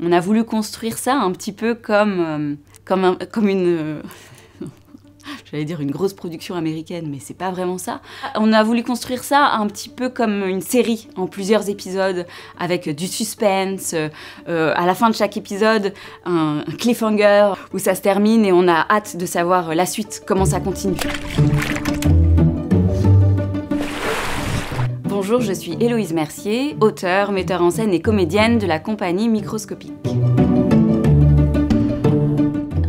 On a voulu construire ça un petit peu comme une... J'allais dire une grosse production américaine, mais c'est pas vraiment ça. On a voulu construire ça un petit peu comme une série, en plusieurs épisodes, avec du suspense, à la fin de chaque épisode, un cliffhanger, où ça se termine et on a hâte de savoir la suite, comment ça continue. Bonjour, je suis Héloïse Mercier, auteure, metteur en scène et comédienne de la compagnie Microscopique.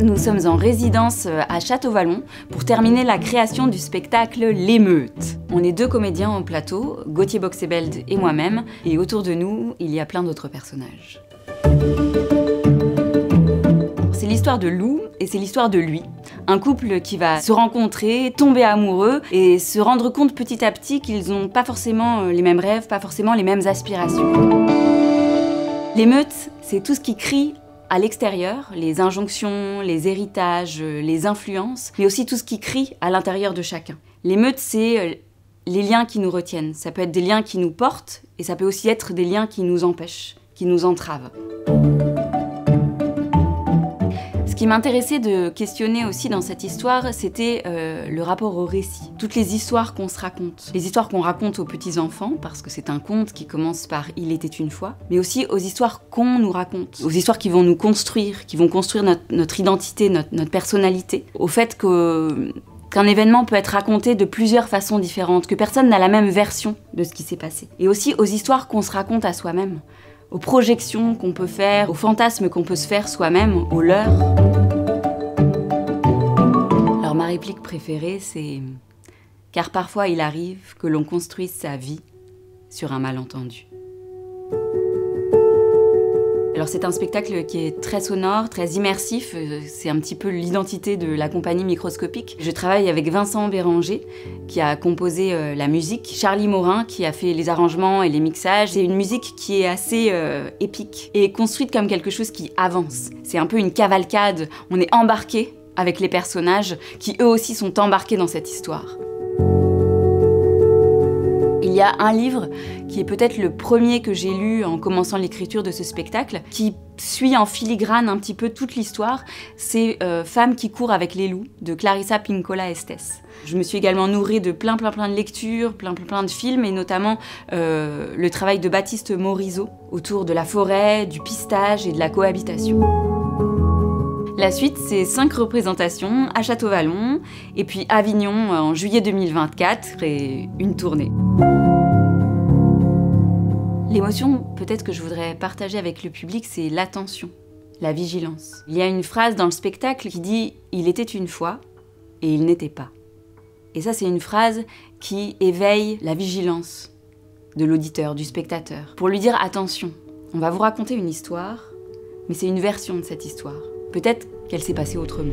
Nous sommes en résidence à Château-Vallon pour terminer la création du spectacle L'émeute. On est 2 comédiens en plateau, Gauthier Boxebeld et moi-même, et autour de nous, il y a plein d'autres personnages. C'est l'histoire de Lou et c'est l'histoire de lui. Un couple qui va se rencontrer, tomber amoureux et se rendre compte petit à petit qu'ils n'ont pas forcément les mêmes rêves, pas forcément les mêmes aspirations. L'émeute, c'est tout ce qui crie à l'extérieur, les injonctions, les héritages, les influences, mais aussi tout ce qui crie à l'intérieur de chacun. L'émeute, c'est les liens qui nous retiennent. Ça peut être des liens qui nous portent, et ça peut aussi être des liens qui nous empêchent, qui nous entravent. Ce qui m'intéressait de questionner aussi dans cette histoire, c'était le rapport au récit. Toutes les histoires qu'on se raconte. Les histoires qu'on raconte aux petits-enfants, parce que c'est un conte qui commence par « Il était une fois », mais aussi aux histoires qu'on nous raconte, aux histoires qui vont nous construire, qui vont construire notre identité, notre personnalité. Au fait qu'un événement peut être raconté de plusieurs façons différentes, que personne n'a la même version de ce qui s'est passé. Et aussi aux histoires qu'on se raconte à soi-même, aux projections qu'on peut faire, aux fantasmes qu'on peut se faire soi-même, aux leurs. Alors ma réplique préférée, c'est « Car parfois il arrive que l'on construise sa vie sur un malentendu ». Alors c'est un spectacle qui est très sonore, très immersif, c'est un petit peu l'identité de la compagnie Microscopique. Je travaille avec Vincent Béranger qui a composé la musique, Charlie Morin qui a fait les arrangements et les mixages. C'est une musique qui est assez épique et construite comme quelque chose qui avance. C'est un peu une cavalcade, on est embarqué avec les personnages qui eux aussi sont embarqués dans cette histoire. Il y a un livre qui est peut-être le premier que j'ai lu en commençant l'écriture de ce spectacle, qui suit en filigrane un petit peu toute l'histoire. C'est Femme qui court avec les loups de Clarissa Pinkola Estés. Je me suis également nourrie de plein de lectures, plein de films, et notamment le travail de Baptiste Morisot autour de la forêt, du pistage et de la cohabitation. La suite, c'est 5 représentations à Château-Vallon, et puis Avignon en juillet 2024, et une tournée. L'émotion, peut-être que je voudrais partager avec le public, c'est l'attention, la vigilance. Il y a une phrase dans le spectacle qui dit « Il était une fois, et il n'était pas ». Et ça, c'est une phrase qui éveille la vigilance de l'auditeur, du spectateur, pour lui dire « Attention, on va vous raconter une histoire, mais c'est une version de cette histoire. Peut-être qu'elle s'est passée autrement. »